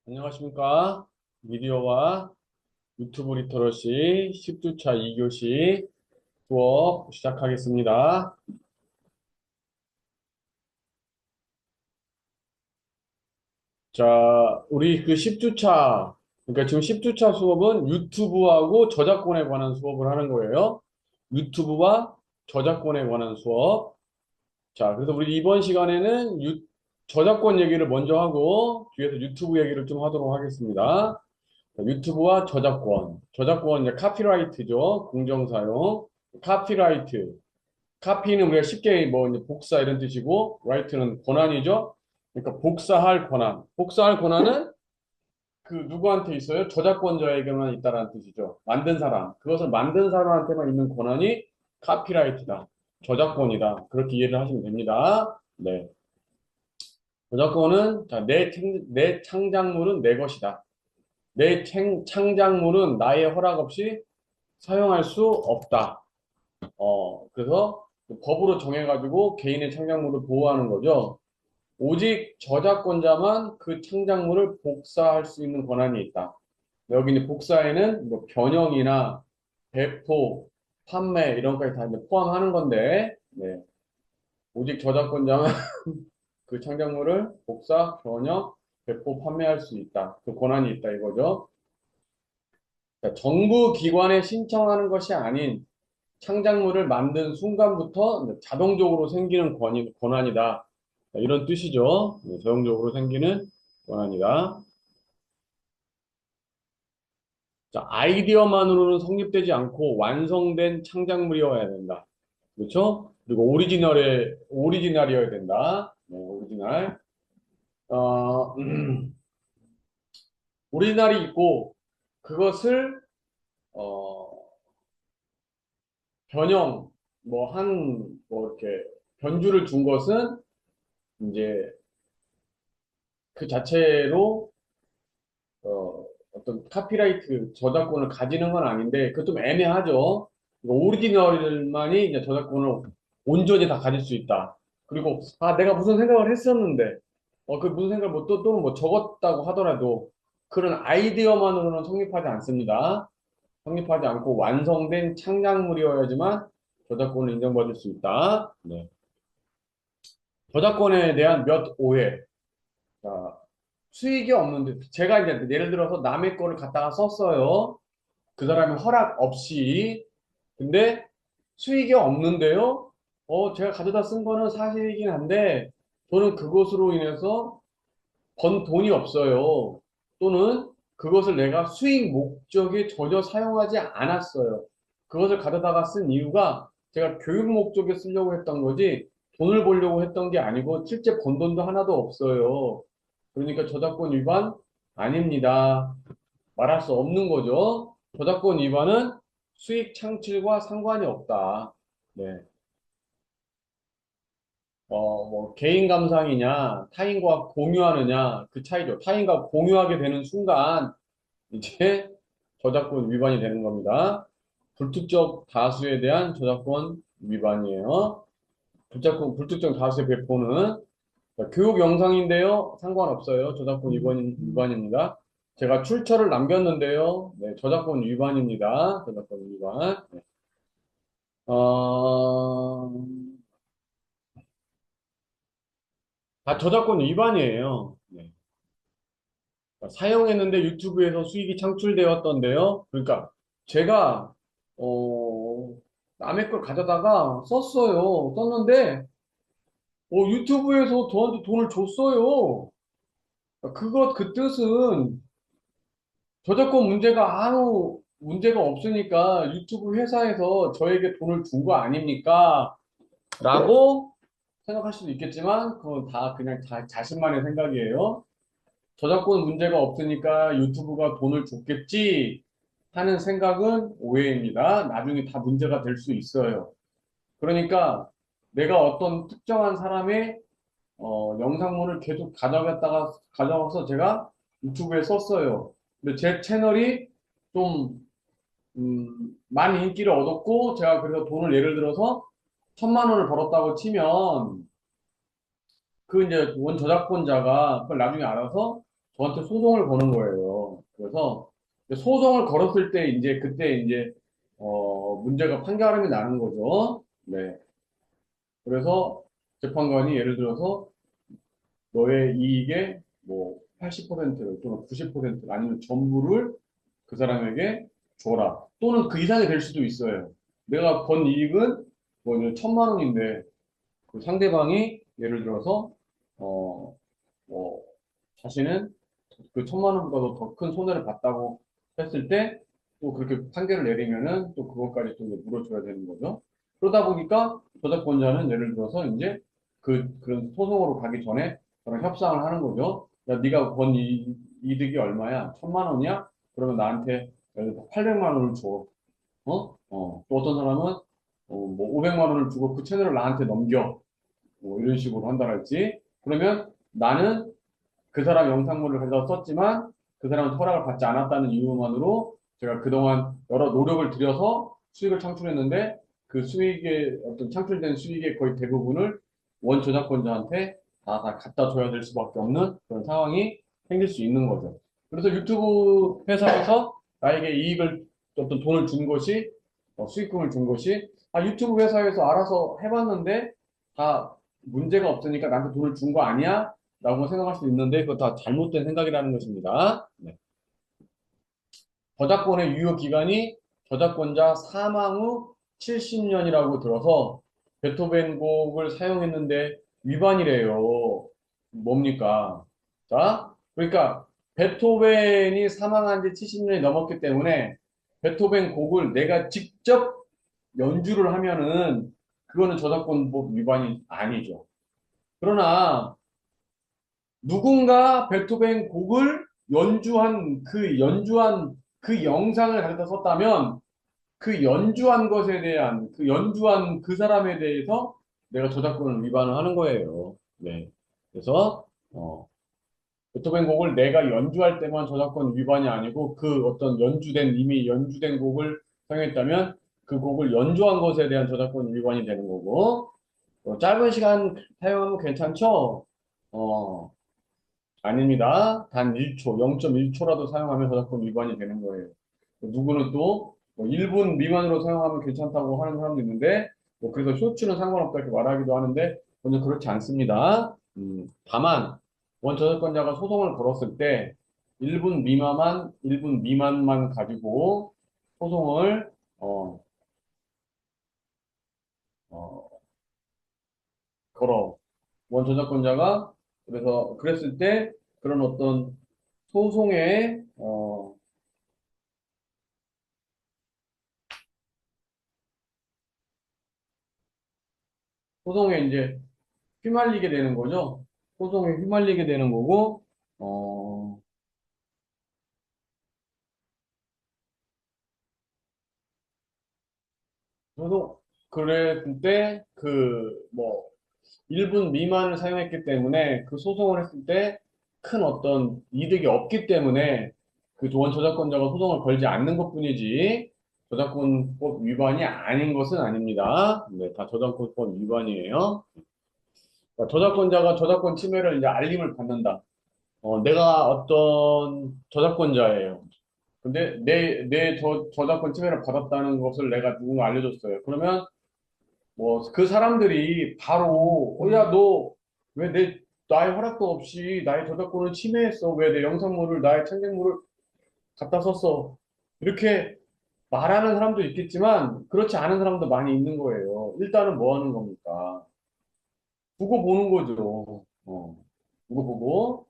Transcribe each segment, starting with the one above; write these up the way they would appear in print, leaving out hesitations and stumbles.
안녕하십니까. 미디어와 유튜브 리터러시 10주차 2교시 수업 시작하겠습니다. 자, 우리 그 10주차, 그러니까 지금 10주차 수업은 유튜브하고 저작권에 관한 수업을 하는 거예요. 유튜브와 저작권에 관한 수업. 자, 그래서 우리 이번 시간에는 저작권 얘기를 먼저 하고 뒤에서 유튜브 얘기를 좀 하도록 하겠습니다. 유튜브와 저작권. 저작권 이제 카피라이트죠. 공정사용. 카피라이트. 카피는 우리가 쉽게 뭐 이제 복사 이런 뜻이고, 라이트는 권한이죠. 그러니까 복사할 권한. 복사할 권한은 그 누구한테 있어요? 저작권자에게만 있다라는 뜻이죠. 만든 사람. 그것을 만든 사람한테만 있는 권한이 카피라이트다. 저작권이다. 그렇게 이해를 하시면 됩니다. 네. 저작권은 자, 내 창작물은 내 것이다. 내 창작물은 나의 허락 없이 사용할 수 없다. 그래서 법으로 정해가지고 개인의 창작물을 보호하는 거죠. 오직 저작권자만 그 창작물을 복사할 수 있는 권한이 있다. 여기 이제 복사에는 뭐 변형이나 배포, 판매 이런 것까지 다 이제 포함하는 건데, 네. 오직 저작권자만 그 창작물을 복사, 변형, 배포, 판매할 수 있다. 그 권한이 있다 이거죠. 그러니까 정부 기관에 신청하는 것이 아닌 창작물을 만든 순간부터 자동적으로 생기는 권한이다. 이런 뜻이죠. 자동적으로 생기는 권한이다. 자, 아이디어만으로는 성립되지 않고 완성된 창작물이어야 된다. 그렇죠? 그리고 오리지널이어야 된다. 네, 오리지널. 어, 오리지널이 있고, 그것을, 어, 변형, 이렇게, 변주를 준 것은, 이제, 그 자체로 어떤 카피라이트 저작권을 가지는 건 아닌데 그것 좀 애매하죠. 오리지널만이 이제 저작권을 온전히 다 가질 수 있다. 그리고 내가 무슨 생각을 했었는데 그 무슨 생각을 또는 뭐 적었다고 하더라도 그런 아이디어만으로는 성립하지 않습니다. 성립하지 않고 완성된 창작물이어야지만 저작권을 인정받을 수 있다. 네. 저작권에 대한 몇 오해. 자, 수익이 없는데 제가 이제 예를 들어서 남의 거를 갖다가 썼어요. 그 사람이 허락 없이. 근데 수익이 없는데요. 제가 가져다 쓴 거는 사실이긴 한데 저는 그것으로 인해서 번 돈이 없어요. 또는 그것을 내가 수익 목적에 전혀 사용하지 않았어요. 그것을 가져다가 쓴 이유가 제가 교육 목적에 쓰려고 했던 거지 돈을 벌려고 했던 게 아니고 실제 번 돈도 하나도 없어요. 그러니까 저작권 위반 아닙니다. 말할 수 없는 거죠. 저작권 위반은 수익 창출과 상관이 없다. 네. 개인 감상이냐, 타인과 공유하느냐, 그 차이죠. 타인과 공유하게 되는 순간, 이제 저작권 위반이 되는 겁니다. 불특정 다수에 대한 저작권 위반이에요. 불특정 다수의 배포는 교육 영상인데요. 상관없어요. 저작권 위반입니다. 제가 출처를 남겼는데요. 네, 저작권 위반입니다. 저작권 위반. 네. 어, 다 저작권 위반이에요. 네. 사용했는데 유튜브에서 수익이 창출되었던데요. 그러니까 제가 어, 남의 걸 가져다가 썼어요. 썼는데 유튜브에서 저한테 돈을 줬어요. 그 뜻은 저작권 문제가 아무 문제가 없으니까 유튜브 회사에서 저에게 돈을 준 거 아닙니까? 라고 생각할 수도 있겠지만 그건 다 그냥 자신만의 생각이에요. 저작권 문제가 없으니까 유튜브가 돈을 줬겠지 하는 생각은 오해입니다. 나중에 다 문제가 될 수 있어요. 그러니까 내가 어떤 특정한 사람의 영상물을 계속 가져가서 제가 유튜브에 썼어요. 근데 제 채널이 좀 많이 인기를 얻었고 제가 그래서 돈을 예를 들어서 1,000만 원을 벌었다고 치면 그 이제 원 저작권자가 그걸 나중에 알아서 저한테 소송을 거는 거예요. 그래서 소송을 걸었을 때 이제 그때 이제 문제가 판결이 나는 거죠. 네. 그래서 재판관이 예를 들어서 너의 이익의 뭐 80%를 또는 90%를 아니면 전부를 그 사람에게 줘라. 또는 그 이상이 될 수도 있어요. 내가 번 이익은 뭐 1,000만 원인데 그 상대방이 예를 들어서 어, 뭐 자신은 그 1,000만 원보다도 더 큰 손해를 봤다고 했을 때 또 그렇게 판결을 내리면은 또 그것까지 또 이제 물어줘야 되는 거죠. 그러다 보니까 저작권자는 예를 들어서 이제 그런 소송으로 가기 전에 저랑 협상을 하는 거죠. 야, 네가 번 이득이 얼마야? 1,000만 원이야? 그러면 나한테 예를 들어 800만 원을 줘. 또 어떤 사람은 뭐 500만 원을 주고 그 채널을 나한테 넘겨. 뭐 이런 식으로 한다랄지. 그러면 나는 그 사람 영상물을 가져다 썼지만 그 사람은 허락을 받지 않았다는 이유만으로 제가 그동안 여러 노력을 들여서 수익을 창출했는데 그 수익의 어떤 창출된 수익의 거의 대부분을 원 저작권자한테 다 갖다 줘야 될 수밖에 없는 그런 상황이 생길 수 있는 거죠. 그래서 유튜브 회사에서 나에게 이익을 어떤 돈을 준 것이 수익금을 준 것이 유튜브 회사에서 알아서 해봤는데 다 문제가 없으니까 나한테 돈을 준 거 아니야? 라고 생각할 수 있는데 그거 다 잘못된 생각이라는 것입니다. 네. 저작권의 유효 기간이 저작권자 사망 후 70년이라고 들어서 베토벤 곡을 사용했는데 위반이래요. 뭡니까? 자, 그러니까 베토벤이 사망한 지 70년이 넘었기 때문에 베토벤 곡을 내가 직접 연주를 하면은 그거는 저작권법 위반이 아니죠. 그러나 누군가 베토벤 곡을 연주한 그 영상을 가져다 썼다면 그 연주한 것에 대한 그 연주한 그 사람에 대해서 내가 저작권을 위반을 하는 거예요. 네. 그래서 베토벤 곡을 내가 연주할 때만 저작권 위반이 아니고 그 어떤 이미 연주된 곡을 사용했다면 그 곡을 연주한 것에 대한 저작권 위반이 되는 거고 짧은 시간 사용하면 괜찮죠? 어, 아닙니다. 단 1초, 0.1초라도 사용하면 저작권 위반이 되는 거예요. 누구는 또뭐 1분 미만으로 사용하면 괜찮다고 하는 사람도 있는데, 그래서 쇼츠는 상관없다 이렇게 말하기도 하는데, 전혀 그렇지 않습니다. 다만, 원 저작권자가 소송을 걸었을 때, 1분 미만만 가지고 소송을, 어, 어, 걸어. 원 저작권자가, 그래서 그랬을 때, 그런 어떤 소송에, 소송에 이제 휘말리게 되는 거죠. 소송에 휘말리게 되는 거고, 어, 소송, 그랬을 때, 뭐, 1분 미만을 사용했기 때문에 그 소송을 했을 때 큰 어떤 이득이 없기 때문에 그 원 저작권자가 소송을 걸지 않는 것뿐이지, 저작권법 위반이 아닌 것은 아닙니다. 네, 다 저작권법 위반이에요. 그러니까 저작권자가 저작권 침해를 이제 알림을 받는다. 내가 어떤 저작권자예요. 근데 내 저작권 침해를 받았다는 것을 내가 누군가 알려줬어요. 그러면 뭐 그 사람들이 바로 야, 너 왜 나의 허락도 없이 나의 저작권을 침해했어? 왜 내 영상물을 나의 창작물을 갖다 썼어? 이렇게 말하는 사람도 있겠지만 그렇지 않은 사람도 많이 있는 거예요. 일단은 뭐 하는 겁니까? 두고 보는 거죠. 두고 보고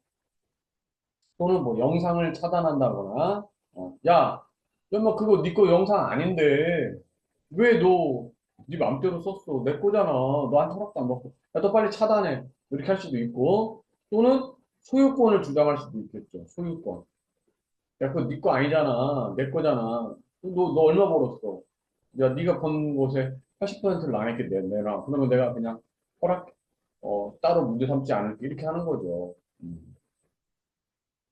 또는 뭐 영상을 차단한다거나 야, 뭐 그거 네 거 영상 아닌데 왜 네 맘대로 썼어? 내 거잖아. 너한테 허락도 안 받고. 야, 너 빨리 차단해. 이렇게 할 수도 있고 또는 소유권을 주장할 수도 있겠죠. 소유권. 야, 그거 네 거 아니잖아. 내 거잖아. 너 얼마 벌었어? 야, 네가 번 곳에 80%를 나에게 내라. 그러면 내가 그냥 허락, 따로 문제 삼지 않을게. 이렇게 하는 거죠.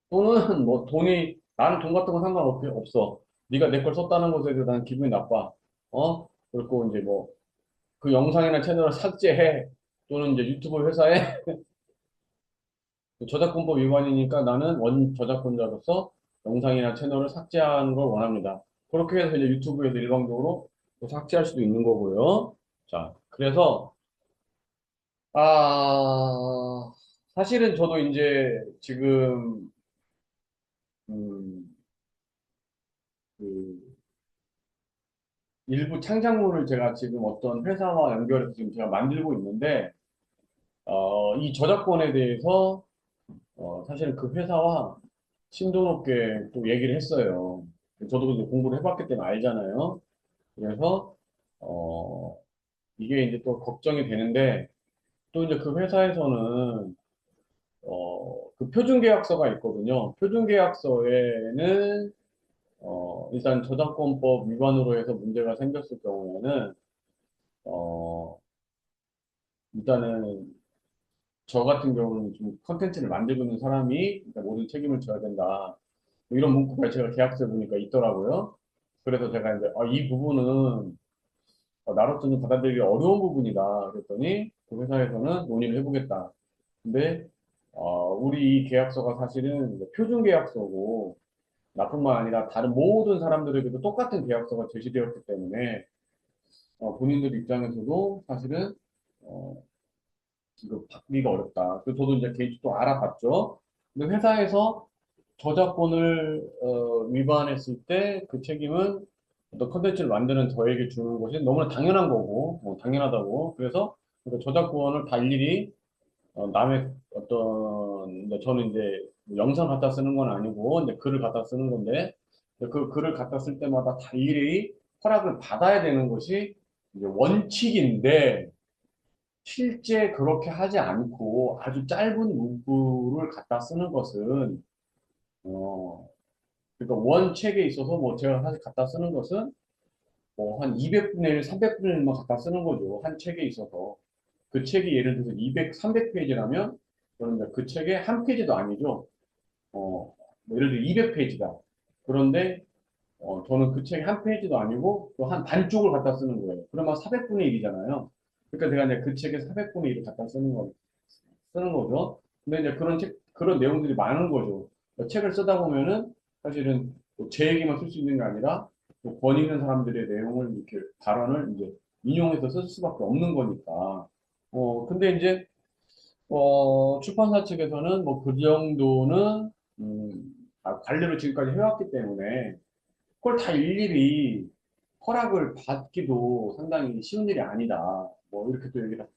또는 뭐 나는 돈 같은 건 상관없어. 네가 내 걸 썼다는 것에 대해서 나는 기분이 나빠. 그리고 이제 뭐 그 영상이나 채널을 삭제해. 또는 이제 유튜브 회사에 저작권법 위반이니까 나는 원 저작권자로서 영상이나 채널을 삭제하는 걸 원합니다. 그렇게 해서 이제 유튜브에서 일방적으로 또 삭제할 수도 있는 거고요. 자, 그래서, 아, 사실은 저도 이제 지금, 음, 그, 일부 창작물을 제가 지금 어떤 회사와 연결해서 지금 제가 만들고 있는데, 이 저작권에 대해서, 사실은 그 회사와 심도 높게 또 얘기를 했어요. 저도 이제 공부를 해봤기 때문에 알잖아요. 그래서, 어, 이게 이제 또 걱정이 되는데, 또 이제 그 회사에서는, 그 표준계약서가 있거든요. 표준계약서에는, 일단 저작권법 위반으로 해서 문제가 생겼을 경우에는, 어, 일단은 저 같은 경우는 좀 컨텐츠를 만들고 있는 사람이 일단 모든 책임을 져야 된다. 뭐 이런 문구가 제가 계약서에 보니까 있더라고요. 그래서 제가 이제, 이 부분은 나로서는 받아들이기 어려운 부분이다. 그랬더니 그 회사에서는 논의를 해보겠다. 근데 우리 이 계약서가 사실은 이제 표준 계약서고 나뿐만 아니라 다른 모든 사람들에게도 똑같은 계약서가 제시되었기 때문에 본인들 입장에서도 사실은 어, 이거 바꾸기가 어렵다. 그래서 저도 이제 개인적으로 또 알아봤죠. 근데 회사에서 저작권을 위반했을 때 그 책임은 어떤 컨텐츠를 만드는 저에게 주는 것이 너무나 당연한 거고, 당연하다고. 그래서 그 저작권을 다 일일이 남의 어떤 저는 이제 영상 갖다 쓰는 건 아니고 이제 글을 갖다 쓰는 건데 그 글을 갖다 쓸 때마다 다 일일이 허락을 받아야 되는 것이 이제 원칙인데 실제 그렇게 하지 않고 아주 짧은 문구를 갖다 쓰는 것은 어 그러니까 원 책에 있어서 뭐 제가 사실 갖다 쓰는 것은 뭐 한 200분의 1, 300분의 1만 갖다 쓰는 거죠. 한 책에 있어서. 그 책이 예를 들어서 200, 300페이지라면 저는 그 책의 한 페이지도 아니죠. 뭐 예를 들어 200페이지다. 그런데 저는 그 책이 한 페이지도 아니고 또 한 반쪽을 갖다 쓰는 거예요. 그러면 400분의 1이잖아요. 그러니까 내가 이제 그 책의 400분의 1을 갖다 쓰는 거죠. 근데 이제 그런 책, 그런 내용들이 많은 거죠. 그러니까 책을 쓰다 보면은 사실은 뭐제 얘기만 쓸 수 있는 게 아니라 또 권위 있는 사람들의 내용을 이렇게 발언을 이제 인용해서 쓸 수밖에 없는 거니까. 근데 이제 출판사 측에서는 뭐 그 정도는 관리를 지금까지 해왔기 때문에 그걸 다 일일이 허락을 받기도 상당히 쉬운 일이 아니다. 뭐 이렇게 또 얘기를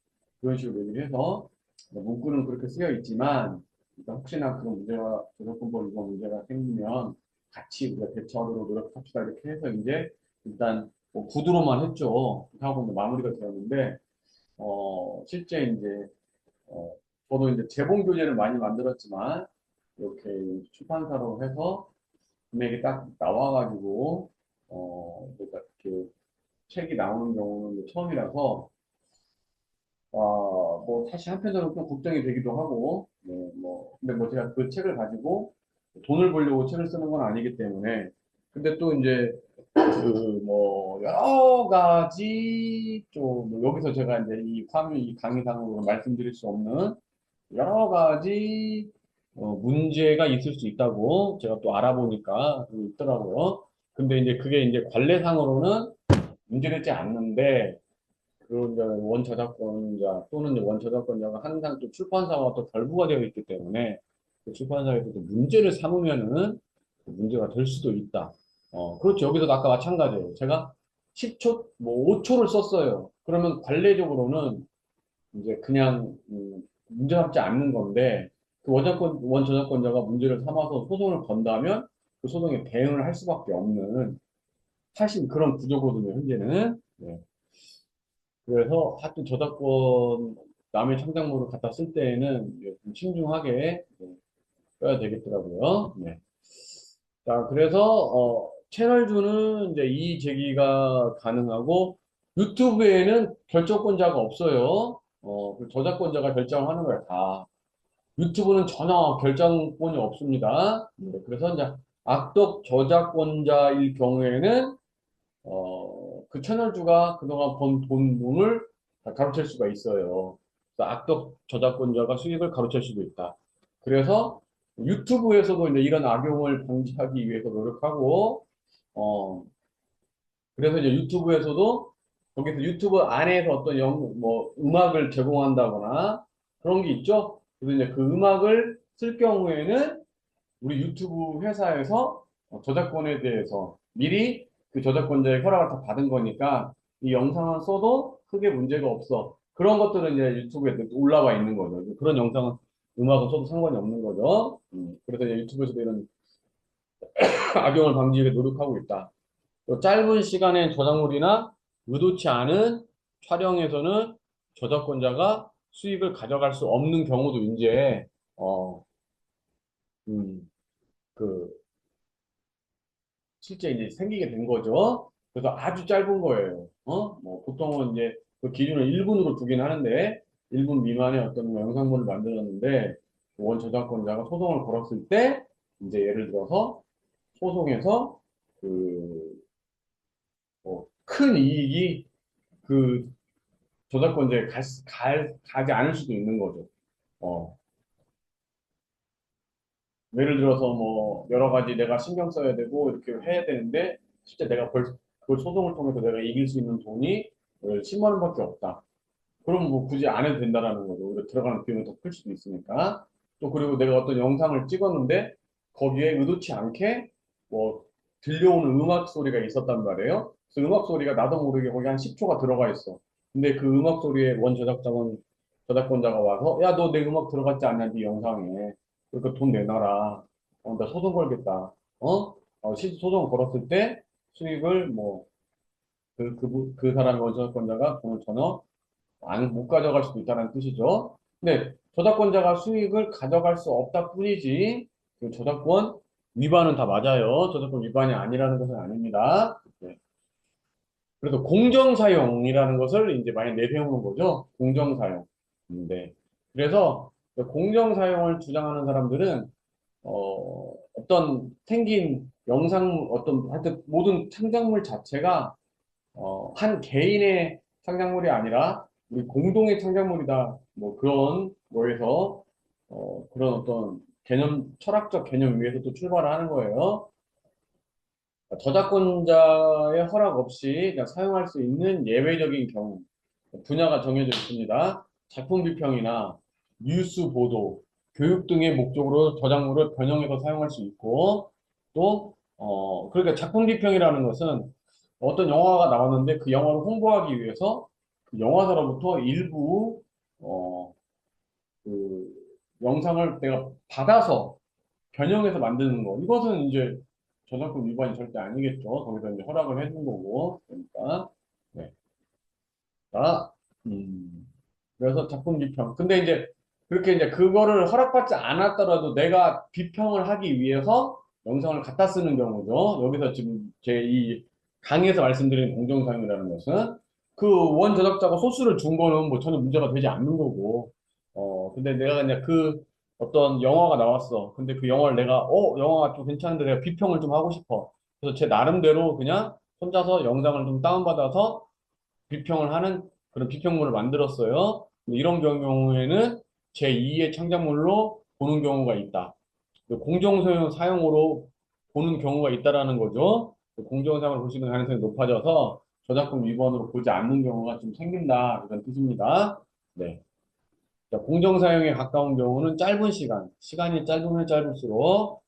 그런 식으로 얘기를 해서 문구는 그렇게 쓰여 있지만 일단 혹시나 그런 문제가 저작권법 위반 문제가 생기면 같이 우리가 대처하도록 노력합시다 이렇게 해서 이제 일단 뭐 구두로만 했죠. 하고 이제 마무리가 되었는데 실제 이제 어, 저도 이제 재봉 교재를 많이 만들었지만 이렇게 출판사로 해서 금액이 딱 나와가지고 그러니까 이렇게 책이 나오는 경우는 이제 처음이라서 뭐 사실 한편으로는 좀 걱정이 되기도 하고 네, 뭐 근데 뭐 제가 그 책을 가지고 돈을 벌려고 책을 쓰는 건 아니기 때문에 근데 또 이제 그 뭐 여러 가지 좀뭐 여기서 제가 이제 이 화면 이 강의상으로 말씀드릴 수 없는 여러 가지 문제가 있을 수 있다고 제가 또 알아보니까 있더라고요. 근데 이제 그게 이제 관례상으로는 문제되지 않는데 그 이제 원저작권자 또는 이제 원저작권자가 항상 또 출판사와 또 결부가 되어 있기 때문에 그 출판사에서도 문제를 삼으면은 그 문제가 될 수도 있다. 그렇죠. 여기서도 아까 마찬가지예요. 제가 10초, 뭐 5초를 썼어요. 그러면 관례적으로는 이제 그냥 문제 삼지 않는 건데 그 원저작권자가 문제를 삼아서 소송을 건다면 그 소송에 대응을 할 수밖에 없는 사실 그런 구조거든요, 현재는. 네. 그래서 하여튼 저작권 남의 창작물을 갖다 쓸 때에는 이제 좀 신중하게 써야 되겠더라고요. 네. 자, 그래서 채널주는 이제 이의 제기가 가능하고 유튜브에는 결정권자가 없어요. 그 저작권자가 결정을 하는 거예요, 다. 유튜브는 전혀 결정권이 없습니다. 네, 그래서 이제 악덕 저작권자일 경우에는 그 채널주가 그동안 번 돈을 다 가로챌 수가 있어요. 그래서 악덕 저작권자가 수익을 가로챌 수도 있다. 그래서 유튜브에서도 이제 이런 악용을 방지하기 위해서 노력하고, 어, 그래서 이제 유튜브에서도 거기서 유튜브 안에서 어떤 뭐, 음악을 제공한다거나 그런 게 있죠. 그래서 이제 그 음악을 쓸 경우에는 우리 유튜브 회사에서 저작권에 대해서 미리 그 저작권자의 허락을 다 받은 거니까 이 영상을 써도 크게 문제가 없어. 그런 것들은 이제 유튜브에 올라와 있는 거죠. 그런 영상은 음악을 써도 상관이 없는 거죠. 그래서 이제 유튜브에서도 이런 악용을 방지하기 노력하고 있다. 또 짧은 시간의 저작물이나 의도치 않은 촬영에서는 저작권자가 수익을 가져갈 수 없는 경우도 이제 어, 음, 그 실제 이제 생기게 된 거죠. 그래서 아주 짧은 거예요. 뭐 보통은 이제 그 기준을 1분으로 두긴 하는데 1분 미만의 어떤 영상물을 만들었는데 원 저작권자가 소송을 걸었을 때 이제 예를 들어서 소송에서 그 큰 이익이 그 저작권자에 가지 않을 수도 있는 거죠. 어, 예를 들어서 뭐 여러 가지 내가 신경 써야 되고 이렇게 해야 되는데 실제 내가 그걸 소송을 통해서 내가 이길 수 있는 돈이 10만 원밖에 없다. 그럼 뭐 굳이 안 해도 된다라는 거죠. 오히려 들어가는 비용이 더 클 수도 있으니까. 또 그리고 내가 어떤 영상을 찍었는데 거기에 의도치 않게 뭐 들려오는 음악 소리가 있었단 말이에요. 그래서 음악 소리가 나도 모르게 거기 한 10초가 들어가 있어. 근데 그 음악 소리에 원 저작권자가 와서 야, 너 내 음악 들어갔지 않냐, 네 영상에. 그러니까 돈 내놔라. 나 소송 걸겠다. 실제 소송 걸었을 때 수익을 뭐 그 사람의 원 저작권자가 돈을 전혀 못 가져갈 수도 있다는 뜻이죠. 근데 저작권자가 수익을 가져갈 수 없다 뿐이지, 그 저작권 위반은 다 맞아요. 저작권 위반이 아니라는 것은 아닙니다. 네. 그래서 공정사용이라는 것을 이제 많이 내세우는 거죠. 공정사용. 네. 그래서 공정사용을 주장하는 사람들은, 어떤 생긴 영상, 하여튼 모든 창작물 자체가 한 개인의 창작물이 아니라 우리 공동의 창작물이다. 뭐 그런 거에서 그런 어떤 철학적 개념 위에서 또 출발을 하는 거예요. 저작권자의 허락 없이 그냥 사용할 수 있는 예외적인 경우, 분야가 정해져 있습니다. 작품 비평이나 뉴스 보도, 교육 등의 목적으로 저작물을 변형해서 사용할 수 있고, 또, 그러니까 작품 비평이라는 것은 어떤 영화가 나왔는데 그 영화를 홍보하기 위해서 그 영화사로부터 일부, 어, 그 영상을 내가 받아서 변형해서 만드는 거. 이것은 이제 저작권 위반이 절대 아니겠죠. 거기서 이제 허락을 해준 거고. 그러니까. 네. 자, 음. 그래서 작품 비평. 근데 이제 그렇게 이제 그거를 허락받지 않았더라도 내가 비평을 하기 위해서 영상을 갖다 쓰는 경우죠. 여기서 지금 제 이 강의에서 말씀드린 공정사용이라는 것은 그 원 제작자가 소스를 준 거는 뭐 전혀 문제가 되지 않는 거고. 근데 내가 그냥 그 어떤 영화가 나왔어. 근데 그 영화를 내가, 영화가 좀 괜찮은데 내가 비평을 좀 하고 싶어. 그래서 제 나름대로 그냥 혼자서 영상을 좀 다운받아서 비평을 하는 그런 비평물을 만들었어요. 이런 경우에는 제2의 창작물로 보는 경우가 있다. 공정소용 사용으로 보는 경우가 있다라는 거죠. 공정사용을 볼 수 있는 가능성이 높아져서 저작권 위반으로 보지 않는 경우가 좀 생긴다. 이런 뜻입니다. 네. 자, 공정사용에 가까운 경우는 짧은 시간이 짧으면 짧을수록,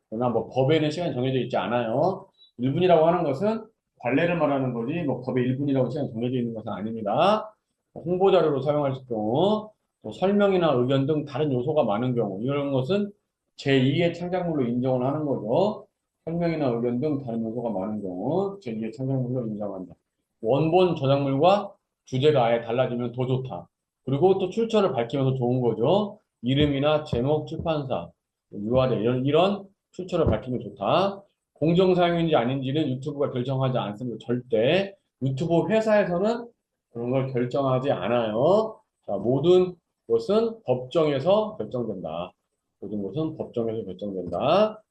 그러나 뭐 법에는 시간이 정해져 있지 않아요. 1분이라고 하는 것은 관례를 말하는 거지, 뭐 법에 1분이라고 시간이 정해져 있는 것은 아닙니다. 홍보 자료로 사용할 경우, 또 설명이나 의견 등 다른 요소가 많은 경우, 이런 것은 제2의 창작물로 인정을 하는 거죠. 설명이나 의견 등 다른 요소가 많은 경우, 제2의 창작물로 인정한다. 원본 저작물과 주제가 아예 달라지면 더 좋다. 그리고 또 출처를 밝히면서 좋은 거죠. 이름이나 제목, 출판사, URL 이런 출처를 밝히면 좋다. 공정사용인지 아닌지는 유튜브가 결정하지 않습니다. 절대. 유튜브 회사에서는 그런 걸 결정하지 않아요. 자, 모든 것은 법정에서 결정된다. 모든 것은 법정에서 결정된다.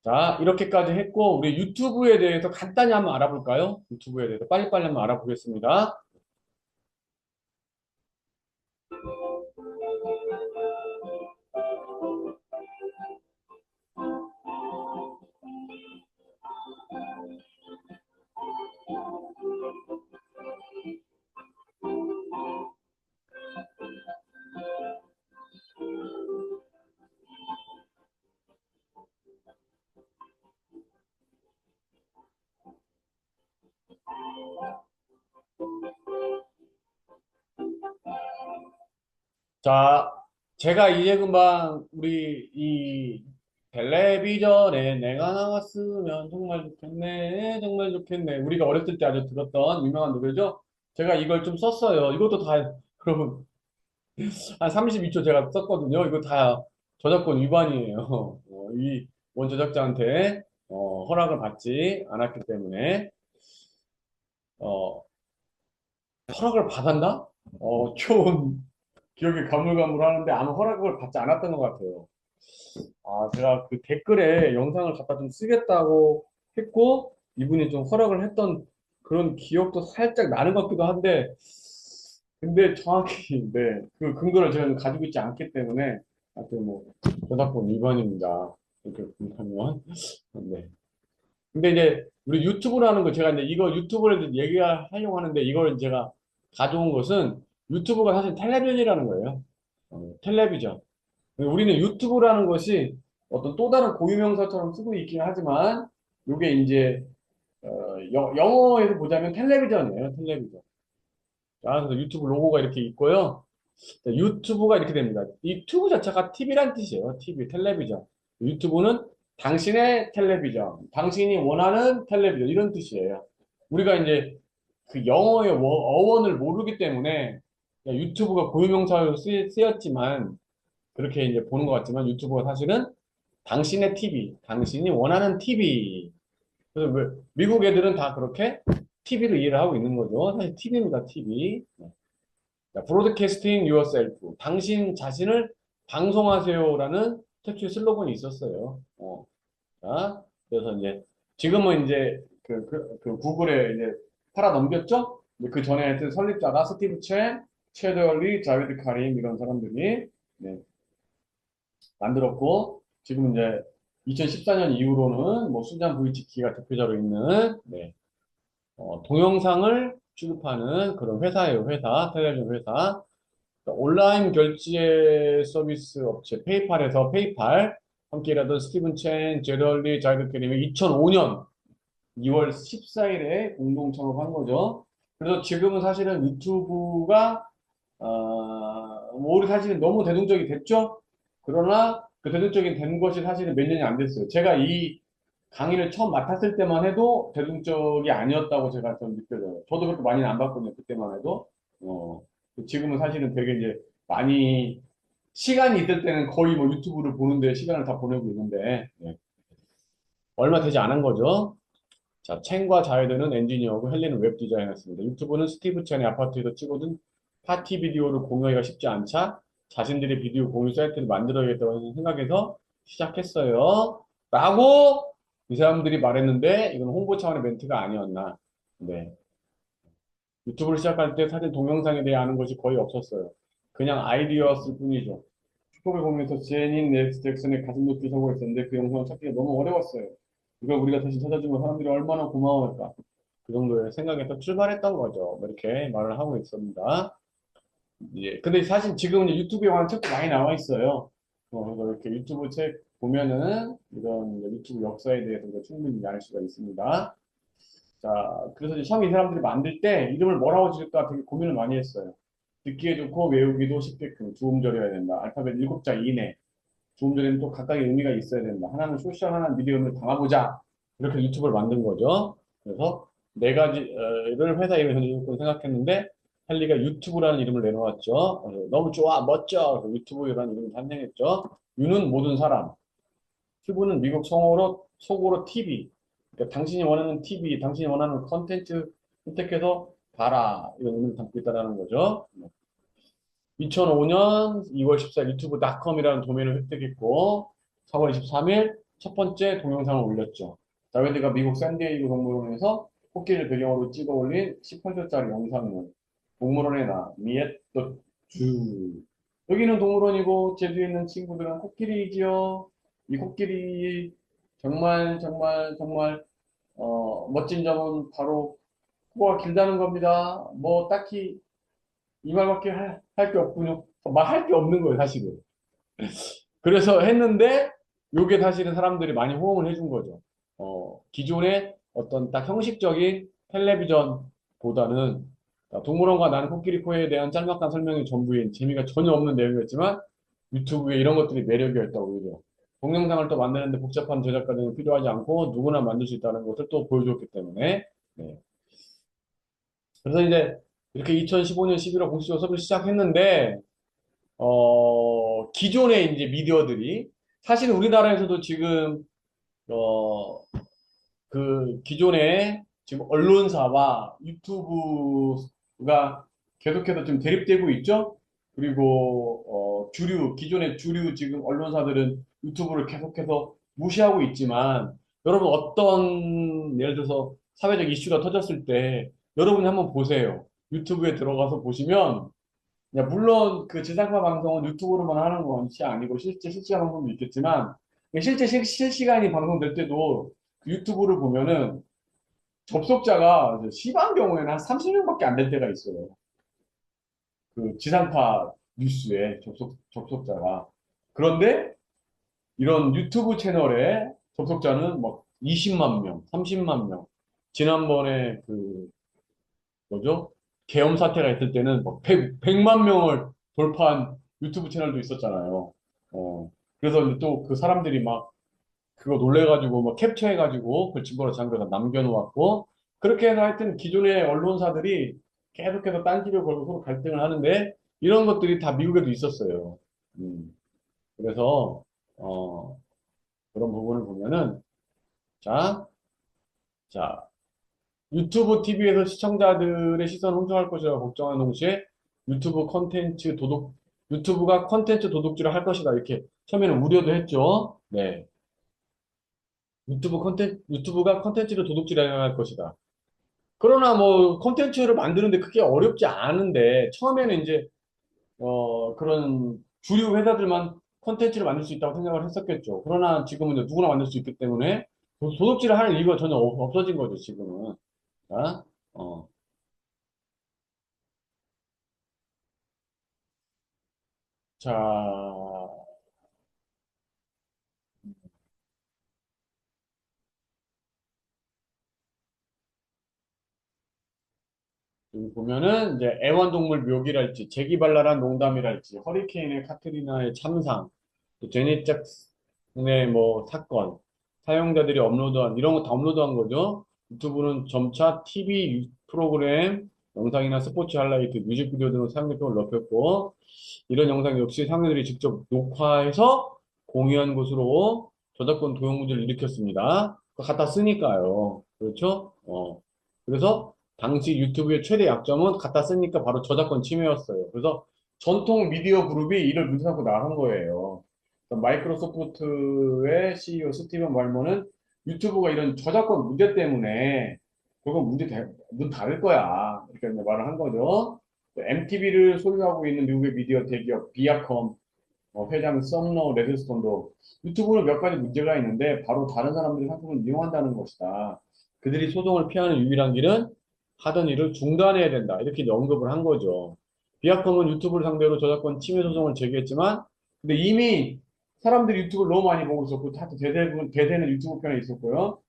자, 이렇게까지 했고, 우리 유튜브에 대해서 간단히 한번 알아볼까요? 유튜브에 대해서 빨리빨리 한번 알아보겠습니다. 자, 제가 이제 금방 우리 이 텔레비전에 내가 나왔으면 정말 좋겠네, 정말 좋겠네. 우리가 어렸을 때 아주 들었던 유명한 노래죠. 제가 이걸 좀 썼어요. 이것도 다, 그러면 한 32초 제가 썼거든요. 이거 다 저작권 위반이에요. 이 원저작자한테 허락을 받지 않았기 때문에 어, 허락을 받았나? 좀 기억이 가물가물하는데 아마 허락을 받지 않았던 것 같아요. 아, 제가 그 댓글에 영상을 갖다 좀 쓰겠다고 했고, 이분이 좀 허락을 했던 그런 기억도 살짝 나는 것 같기도 한데, 근데 정확히, 네, 그 근거를 제가 가지고 있지 않기 때문에, 하여튼 뭐, 저작권 위반입니다. 이렇게 하면. 네. 근데 이제, 우리 유튜브라는 거, 제가 이제 이거 유튜브를 얘기하려고 하는데, 이걸 제가 가져온 것은, 유튜브가 사실 텔레비전이라는 거예요. 텔레비전. 우리는 유튜브라는 것이 어떤 또 다른 고유명사처럼 쓰고 있긴 하지만, 이게 이제, 영어에서 보자면 텔레비전이에요, 텔레비전. 자, 그래서 유튜브 로고가 이렇게 있고요. 자, 유튜브가 이렇게 됩니다. 유튜브 자체가 TV란 뜻이에요, TV, 텔레비전. 유튜브는 당신의 televizyon, 당신이 원하는 텔레비전, 이런 뜻이에요. 우리가 이제 그 영어의 어원을 모르기 때문에 유튜브가 고유명사로 쓰였지만, 그렇게 이제 보는 것 같지만 유튜브가 사실은 당신의 TV, 당신이 원하는 TV. 그래서 미국 애들은 다 그렇게 TV를 이해를 하고 있는 거죠. 사실 TV입니다, TV. Broadcasting yourself. 당신 자신을 방송하세요라는 최초의 슬로건이 있었어요. 자, 그래서 이제 지금은 이제 그 구글에 이제 팔아 넘겼죠? 그 전에 하여튼 설립자가 스티브 chen, 체더리, 자비드 카림 이런 사람들이 네, 만들었고, 지금 이제 2014년 이후로는 뭐 수잔 부이치키가 대표자로 있는 네, 동영상을 취급하는 그런 회사예요. 회사, 텔레비전 회사. 그러니까 온라인 결제 서비스 업체 페이팔에서 페이팔 함께 일하던 스티븐 첸, 제럴리, 자이드 캐림이 2005년 2월 14일에 공동 창업한 거죠. 그래서 지금은 사실은 유튜브가 뭐 우리 사실은 너무 대중적이 됐죠. 그러나 그 대중적인 된 것이 사실은 몇 년이 안 됐어요. 제가 이 강의를 처음 맡았을 때만 해도 대중적이 아니었다고 제가 좀 느껴져요. 저도 그렇게 많이는 안 봤거든요. 그때만 해도. 어, 지금은 사실은 되게 이제 많이 시간이 있을 때는 거의 뭐 유튜브를 보는데 시간을 다 보내고 있는데 네. 얼마 되지 않은 거죠. 자, 첸과 자이드는 엔지니어고 헨리는 웹 디자이너였습니다. 유튜브는 스티브 첸의 아파트에서 찍어둔 파티 비디오를 공유하기가 쉽지 않자 자신들의 비디오 공유 사이트를 만들어야겠다고 생각해서 시작했어요. 라고 이 사람들이 말했는데 이건 홍보 차원의 멘트가 아니었나. 네. 유튜브를 시작할 때 사실 동영상에 대해 아는 것이 거의 없었어요. 그냥 아이디어였을 뿐이죠. 슈퍼볼 보면서 제닌 넥스 잭슨의 가슴 높이 서고 있었는데 그 영상을 찾기가 너무 어려웠어요. 이걸 우리가 다시 찾아주면 사람들이 얼마나 고마워할까. 그 정도의 생각에서 출발했던 거죠. 뭐 이렇게 말을 하고 있습니다. 예. 근데 사실 지금 이제 유튜브에 관한 책도 많이 나와 있어요. 그래서 이렇게 유튜브 책 보면은 이런 유튜브 역사에 대해서 충분히 알 수가 있습니다. 자, 그래서 이제 처음 이 사람들이 만들 때 이름을 뭐라고 지을까 되게 고민을 많이 했어요. 듣기에 좋고 외우기도 쉽게끔 주음절여야 된다. 알파벳 7자 이내. 주음절에는 또 각각의 의미가 있어야 된다. 하나는 소셜, 하나는 미디어를 담아보자. 이렇게 유튜브를 만든 거죠. 그래서 네 가지를 회사 이름에 던져줬고 생각했는데 헨리가 유튜브라는 이름을 내놓았죠. 너무 좋아, 멋져. 그래서 유튜브라는 이름을 탄생했죠. 유는 모든 사람. 튜브는 미국 성어로 속어로 TV. 그러니까 당신이 원하는 TV, 당신이 원하는 컨텐츠 선택해서 봐라. 이런 의미를 담고 있다는 거죠. 2005년 2월 14일 유튜브닷컴이라는 도메인을 획득했고 4월 23일 첫 번째 동영상을 올렸죠. 자웨드가 미국 샌디에이고 동물원에서 코끼리를 배경으로 찍어 올린 18초짜리 영상을 동물원에 나 미엣 더 주. 여기는 동물원이고 제주에 있는 친구들은 코끼리이지요. 이 코끼리 정말 정말 정말 멋진 점은 바로 코가 길다는 겁니다. 뭐 딱히 이 말밖에 할 게 없군요. 말할 게 없는 거예요, 사실은. 그래서 했는데 요게 사실은 사람들이 많이 호응을 해준 거죠. 기존의 어떤 딱 형식적인 텔레비전보다는 동물원과 나는 코끼리 코에 대한 짤막한 설명이 전부인 재미가 전혀 없는 내용이었지만 유튜브에 이런 것들이 매력이었다고 오히려 동영상을 또 만드는데 복잡한 제작 과정이 필요하지 않고 누구나 만들 수 있다는 것을 또 보여줬기 때문에 네. 그래서 이제 이렇게 2015년 11월 공식적으로 수업을 시작했는데 기존의 이제 미디어들이 사실 우리나라에서도 지금 어, 그 기존의 지금 언론사와 유튜브가 계속해서 지금 대립되고 있죠. 그리고 기존의 주류 지금 언론사들은 유튜브를 계속해서 무시하고 있지만 여러분 어떤 예를 들어서 사회적 이슈가 터졌을 때 여러분이 한번 보세요. 유튜브에 들어가서 보시면 물론 그 지상파 방송은 유튜브로만 하는 것이 아니고 실제 실시간 방송도 있겠지만 실제 실시간이 방송될 때도 그 유튜브를 보면은 접속자가 심한 경우에는 한 30명밖에 안 될 때가 있어요. 그 지상파 뉴스에 접속자가. 그런데 이런 유튜브 채널에 접속자는 막 20만 명, 30만 명. 지난번에 그 뭐죠? 계엄 사태가 있을 때는 막 100만 명을 돌파한 유튜브 채널도 있었잖아요. 그래서 또 그 사람들이 막 그거 놀래가지고 막 캡처해가지고 그 증거로 잠겨서 남겨놓았고 그렇게 해서 하여튼 기존의 언론사들이 계속해서 딴지를 걸고 서로 갈등을 하는데 이런 것들이 다 미국에도 있었어요. 음, 그래서 그런 부분을 보면은 자, 자 유튜브 TV에서 시청자들의 시선을 훔쳐갈 것이라 걱정하는 동시에 유튜브 컨텐츠 도둑 유튜브가 컨텐츠 도둑질을 할 것이다 이렇게 처음에는 우려도 했죠. 네. 유튜브가 컨텐츠를 도둑질할 것이다. 그러나 뭐 콘텐츠를 만드는데 그게 어렵지 않은데 처음에는 이제 그런 주류 회사들만 콘텐츠를 만들 수 있다고 생각을 했었겠죠. 그러나 지금은 이제 누구나 만들 수 있기 때문에 도둑질을 할 이유가 전혀 없어진 거죠, 지금은. 자, 어, 자, 여기 보면은 이제 애완동물 묘기랄지, 재기발랄한 농담이랄지, 허리케인의 카트리나의 참상, 또 제니 잭슨의 뭐 사건, 사용자들이 업로드한 이런 거 다 업로드한 거죠. 유튜브는 점차 TV 프로그램, 영상이나 스포츠 하이라이트, 뮤직비디오 등의 사용료를 높였고 이런 영상 역시 사용자들이 직접 녹화해서 공유한 것으로 저작권 도용 문제를 일으켰습니다. 그거 갖다 쓰니까요. 그렇죠? 그래서 당시 유튜브의 최대 약점은 갖다 쓰니까 바로 저작권 침해였어요. 그래서 전통 미디어 그룹이 이를 문제 삼고 나간 거예요. 마이크로소프트의 CEO 스티븐 발머는 유튜브가 이런 저작권 문제 때문에 그건 문 닫을 거야. 이렇게 이제 말을 한 거죠. MTV를 소유하고 있는 미국의 미디어 대기업 비아컴 회장 썸너 레드스톤도 유튜브는 몇 가지 문제가 있는데 바로 다른 사람들이 상품을 이용한다는 것이다. 그들이 소송을 피하는 유일한 길은 하던 일을 중단해야 된다. 이렇게 이제 언급을 한 거죠. 비아컴은 유튜브를 상대로 저작권 침해 소송을 제기했지만 근데 이미 사람들이 유튜브를 너무 많이 보고 있었고 다 대세는 유튜브 편에 있었고요.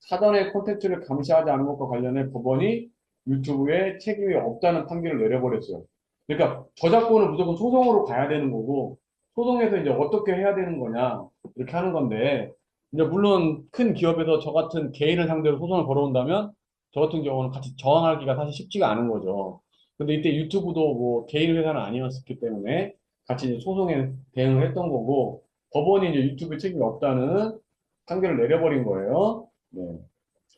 사전에 콘텐츠를 감시하지 않은 것과 관련해 법원이 유튜브에 책임이 없다는 판결을 내려버렸어요. 그러니까 저작권을 무조건 소송으로 가야 되는 거고 소송에서 이제 어떻게 해야 되는 거냐 이렇게 하는 건데 이제 물론 큰 기업에서 저 같은 개인을 상대로 소송을 걸어온다면 저 같은 경우는 같이 저항하기가 사실 쉽지가 않은 거죠. 근데 이때 유튜브도 뭐 개인 회사는 아니었기 때문에 같이 이제 소송에 대응을 했던 거고 법원이 이제 유튜브 책임이 없다는 판결을 내려버린 거예요. 네.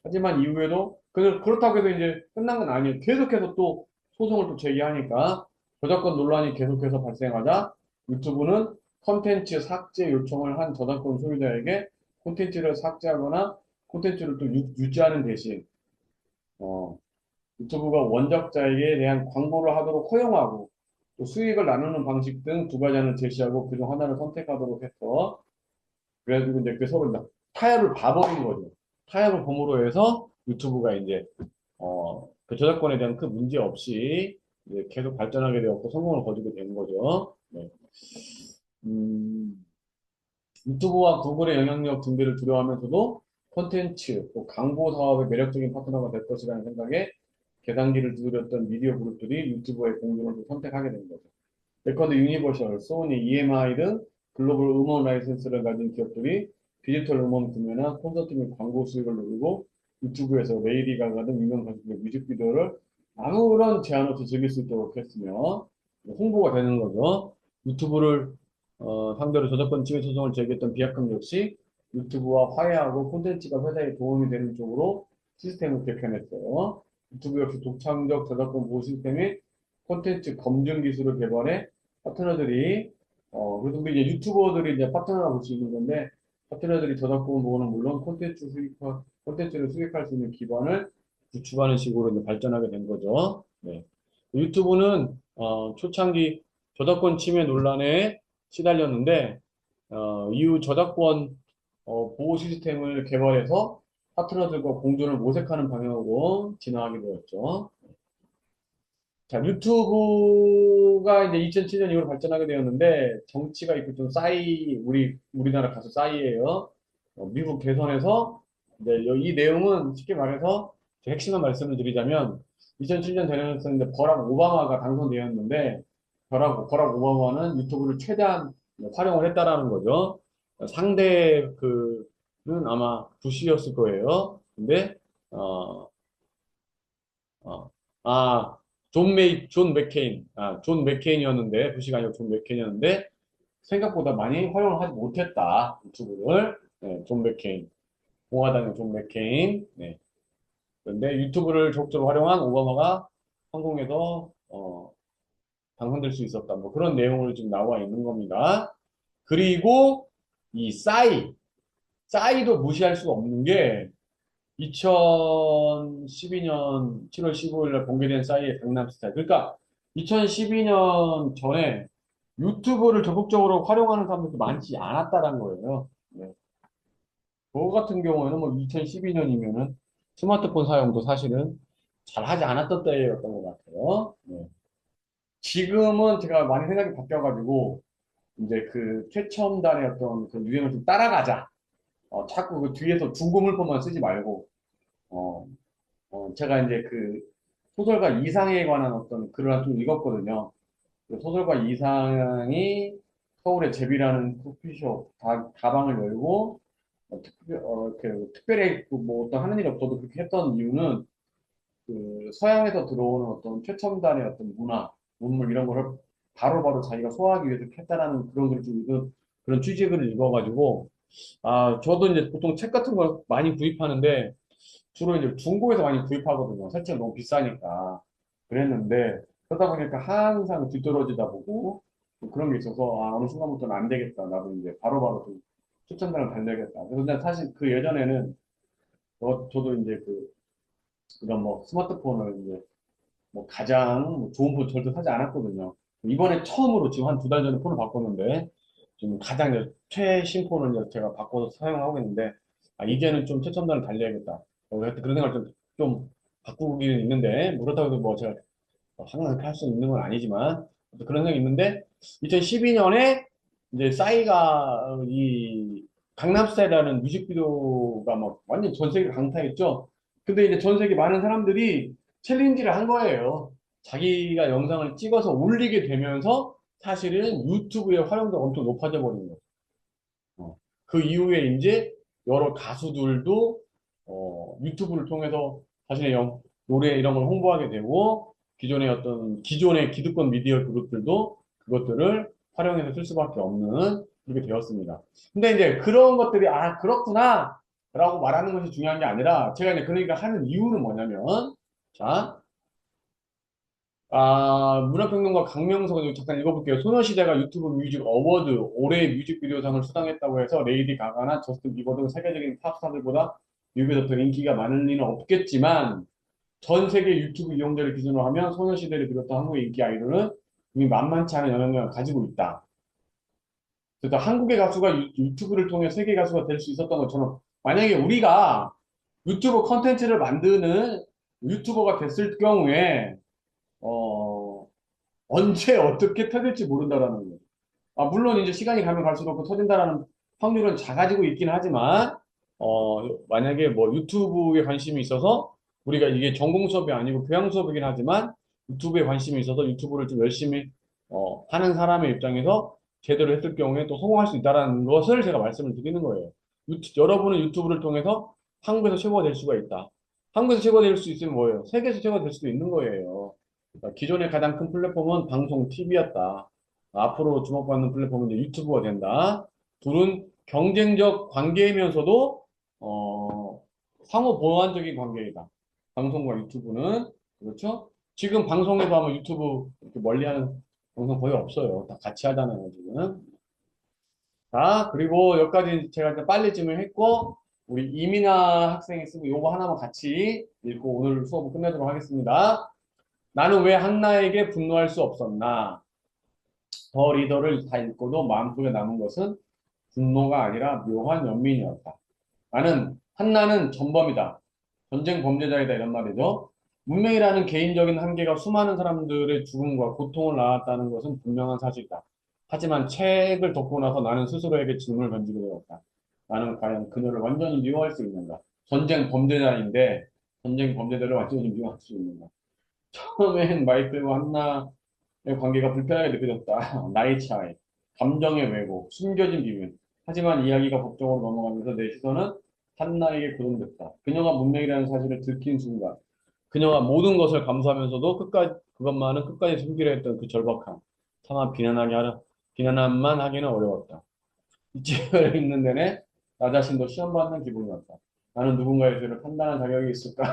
하지만 이후에도 그렇다고 해서 이제 끝난 건 아니에요. 계속해서 또 소송을 또 제기하니까 저작권 논란이 계속해서 발생하자 유튜브는 콘텐츠 삭제 요청을 한 저작권 소유자에게 콘텐츠를 삭제하거나 콘텐츠를 또 유지하는 대신 어, 유튜브가 원작자에게 대한 광고를 하도록 허용하고 또 수익을 나누는 방식 등 두 가지 안을 제시하고 그중 하나를 선택하도록 했어. 그래가지고 이제 그 서로 이제 타협을 봐버린 거죠. 타협을 범으로 해서 유튜브가 이제 그 저작권에 대한 큰 문제 없이 이제 계속 발전하게 되었고 성공을 거두게 된 거죠. 네. 음, 유튜브와 구글의 영향력 증대를 두려워하면서도 콘텐츠, 또 광고 사업의 매력적인 파트너가 될 것이라는 생각에 계단기를 두드렸던 미디어 그룹들이 유튜브의 공존을 선택하게 된 거죠. 레코드 유니버셜, 소니, EMI 등 글로벌 음원 라이센스를 가진 기업들이 디지털 음원 구매나 콘서트 및 광고 수익을 누리고 유튜브에서 레이디 가가 등 유명 가수들의 뮤직비디오를 아무런 제한 없이 즐길 수 있도록 했으며 홍보가 되는 거죠. 유튜브를 상대로 저작권 침해 소송을 제기했던 비약금 역시 유튜브와 화해하고 콘텐츠가 회사에 도움이 되는 쪽으로 시스템을 개편했어요. 유튜브 역시 독창적 저작권 보호 시스템이 콘텐츠 검증 기술을 개발해 파트너들이 그래서 우리 이제 유튜버들이 이제 파트너라고 볼 수 있는 건데 파트너들이 저작권 보호는 물론 콘텐츠를 수익할 수 있는 기반을 구축하는 식으로 이제 발전하게 된 거죠. 네. 유튜브는 초창기 저작권 침해 논란에 시달렸는데 이후 저작권 보호 시스템을 개발해서 파트너들과 공존을 모색하는 방향으로 진화하게 되었죠. 자, 유튜브가 이제 2007년 이후로 발전하게 되었는데, 정치가 있고 좀 우리나라 가수 싸이예요. 미국 대선에서, 이제 이 내용은 쉽게 말해서, 핵심만 말씀을 드리자면, 2007년 대선에서 이제 버락 오바마가 당선되었는데, 버락 오바마는 유튜브를 최대한 활용을 했다라는 거죠. 상대 아마 부시였을 거예요. 근데, 어, 어, 아, 존 맥케인이었는데, 부시가 아니고 존 맥케인이었는데, 생각보다 많이 활용을 하지 못했다. 유튜브를. 네, 존 맥케인. 공화당의 존 맥케인. 네. 그런데 유튜브를 적극적으로 활용한 오바마가 성공해서, 당선될 수 있었다. 뭐 그런 내용을 지금 나와 있는 겁니다. 그리고 이 싸이도 무시할 수가 없는 게, 2012년 7월 15일 날 공개된 싸이의 강남스타일. 그러니까 2012년 전에 유튜브를 적극적으로 활용하는 사람들도 많지 않았다는 거예요. 네. 저 같은 경우에는 뭐 2012년이면은 스마트폰 사용도 사실은 잘 하지 않았던 때였던 것 같아요. 네. 지금은 제가 많이 생각이 바뀌어가지고 이제 그 최첨단의 어떤 그 유행을 좀 따라가자. 자꾸 그 뒤에서 중고물품만 쓰지 말고 어, 제가 이제 그 소설가 이상에 관한 어떤 글을 좀 읽었거든요. 그 소설가 이상이 서울의 제비라는 커피숍 다방을 열고 특별히 그뭐 어떤 하는 일이 없어도 그렇게 했던 이유는 그 서양에서 들어오는 어떤 최첨단의 어떤 문물 이런 거를 바로바로 자기가 소화하기 위해서 했다라는 그런 글을 좀 그런 취지글을 읽어가지고 저도 이제 보통 책 같은 걸 많이 구입하는데 주로 이제 중고에서 많이 구입하거든요. 설치가 너무 비싸니까. 그랬는데, 그러다 보니까 항상 뒤떨어지다 보고, 또 그런 게 있어서, 어느 순간부터는 안 되겠다. 나도 이제 바로바로 좀 추천단을 달려야겠다. 그래서 근데 사실 그 예전에는, 저도 이제 이런 뭐 스마트폰을 이제 뭐 가장 뭐 좋은 폰 절대 사지 않았거든요. 이번에 처음으로 지금 한 두 달 전에 폰을 바꿨는데, 지금 가장 이제 최신 폰을 이제 제가 바꿔서 사용하고 있는데, 이제는 좀 최첨단을 달려야겠다. 하여튼 그런 생각을 좀 바꾸기는 있는데, 뭐 그렇다고 해서 뭐 제가 항상 그렇게 할 수 있는 건 아니지만, 그런 생각이 있는데, 2012년에 이제 싸이가 이 강남스타일이라는 뮤직비디오가 막 완전 전 세계 강타했죠. 근데 이제 전 세계 많은 사람들이 챌린지를 한 거예요. 자기가 영상을 찍어서 올리게 되면서 사실은 유튜브의 활용도가 엄청 높아져 버린 거예요. 그 이후에 이제 여러 가수들도 유튜브를 통해서 자신의 노래 이런 걸 홍보하게 되고 기존의 기득권 미디어 그룹들도 그것들을 활용해서 쓸 수밖에 없는 그렇게 되었습니다. 근데 이제 그런 것들이 그렇구나 라고 말하는 것이 중요한 게 아니라 제가 이제 그러니까 하는 이유는 뭐냐면 자 문화평론가 강명석 잠깐 읽어볼게요. 소녀시대가 유튜브 뮤직 어워드 올해의 뮤직비디오상을 수상했다고 해서 레이디 가가나 저스틴 비버 등 세계적인 팝스타들보다 미국에서 더 인기가 많을 리는 없겠지만 전 세계 유튜브 이용자를 기준으로 하면 소녀시대를 비롯한 한국의 인기 아이돌은 이미 만만치 않은 영향력을 가지고 있다. 그래서 한국의 가수가 유튜브를 통해 세계 가수가 될 수 있었던 것처럼 만약에 우리가 유튜브 컨텐츠를 만드는 유튜버가 됐을 경우에 어, 언제 어떻게 터질지 모른다라는 거예요. 아, 물론 이제 시간이 가면 갈수록 그 터진다라는 확률은 작아지고 있긴 하지만 만약에 뭐 유튜브에 관심이 있어서 우리가 이게 전공 수업이 아니고 교양 수업이긴 하지만 유튜브에 관심이 있어서 유튜브를 좀 열심히 하는 사람의 입장에서 제대로 했을 경우에 또 성공할 수 있다라는 것을 제가 말씀을 드리는 거예요. 여러분은 유튜브를 통해서 한국에서 최고가 될 수가 있다. 한국에서 최고가 될 수 있으면 뭐예요? 세계에서 최고가 될 수도 있는 거예요. 그러니까 기존의 가장 큰 플랫폼은 방송, TV였다. 앞으로 주목받는 플랫폼은 이제 유튜브가 된다. 둘은 경쟁적 관계이면서도 상호 보완적인 관계이다. 방송과 유튜브는 그렇죠? 지금 방송에서 하면 유튜브 이렇게 멀리하는 방송 거의 없어요. 다 같이 하잖아요, 지금. 자, 그리고 여기까지 제가 이제 빨리 질문했고 우리 이민아 학생이 쓰고 요거 하나만 같이 읽고 오늘 수업을 끝내도록 하겠습니다. 나는 왜 한나에게 분노할 수 없었나? 더 리더를 다 읽고도 마음속에 남은 것은 분노가 아니라 묘한 연민이었다. 나는 한나는 전범이다. 전쟁 범죄자이다 이런 말이죠. 문명이라는 개인적인 한계가 수많은 사람들의 죽음과 고통을 낳았다는 것은 분명한 사실이다. 하지만 책을 덮고 나서 나는 스스로에게 질문을 던지게 되었다. 나는 과연 그녀를 완전히 미워할 수 있는가? 전쟁 범죄자인데 전쟁 범죄자를 완전히 미워할 수 있는가? 처음엔 마이클과 한나의 관계가 불편하게 느껴졌다. 나이 차이, 감정의 왜곡, 숨겨진 비밀. 하지만 이야기가 법정으로 넘어가면서 내 시선은 한나에게 고정됐다. 그녀가 문명이라는 사실을 들킨 순간, 그녀가 모든 것을 감수하면서도 그것만은 끝까지 숨기려 했던 그 절박함. 차마 비난만 하기는 어려웠다. 이 책을 읽는 내내 나 자신도 시험받는 기분이었다. 나는 누군가의 죄를 판단할 자격이 있을까?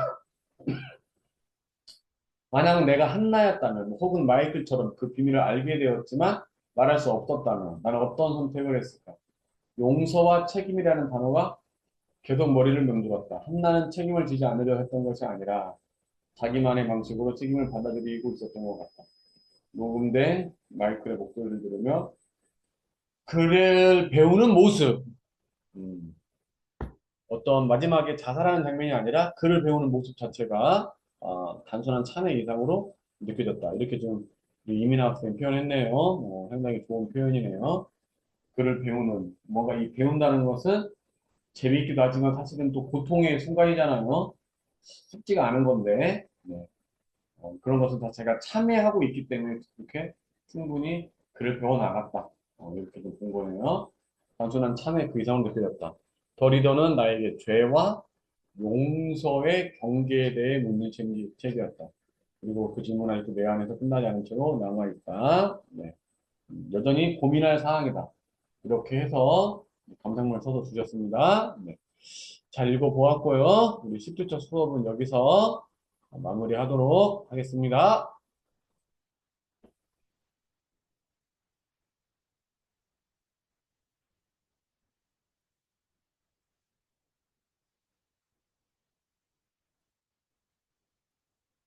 만약 내가 한나였다면, 혹은 마이클처럼 그 비밀을 알게 되었지만 말할 수 없었다면, 나는 어떤 선택을 했을까? 용서와 책임이라는 단어가 계속 머리를 맴돌았다. 한나는 책임을 지지 않으려 했던 것이 아니라 자기만의 방식으로 책임을 받아들이고 있었던 것 같다. 녹음된 마이클의 목소리를 들으며 글을 배우는 모습, 음, 어떤 마지막에 자살하는 장면이 아니라 글을 배우는 모습 자체가 단순한 참회 이상으로 느껴졌다. 이렇게 좀 우리 이민아 학생 표현했네요. 상당히 좋은 표현이네요. 글을 배우는, 뭔가 이 배운다는 것은 재미있기도 하지만 사실은 또 고통의 순간이잖아요. 쉽지가 않은 건데, 네. 그런 것은 다 제가 참여하고 있기 때문에 이렇게 충분히 글을 배워 나갔다. 이렇게 좀 본 거네요. 단순한 참회 그 이상으로 느껴졌다. 더 리더는 나에게 죄와 용서의 경계에 대해 묻는 책이었다. 그리고 그 질문 아직도 내 안에서 끝나지 않은 채로 남아있다. 네. 여전히 고민할 사항이다. 이렇게 해서 감상문을 써서 주셨습니다. 네. 잘 읽어보았고요. 우리 10주차 수업은 여기서 마무리하도록 하겠습니다.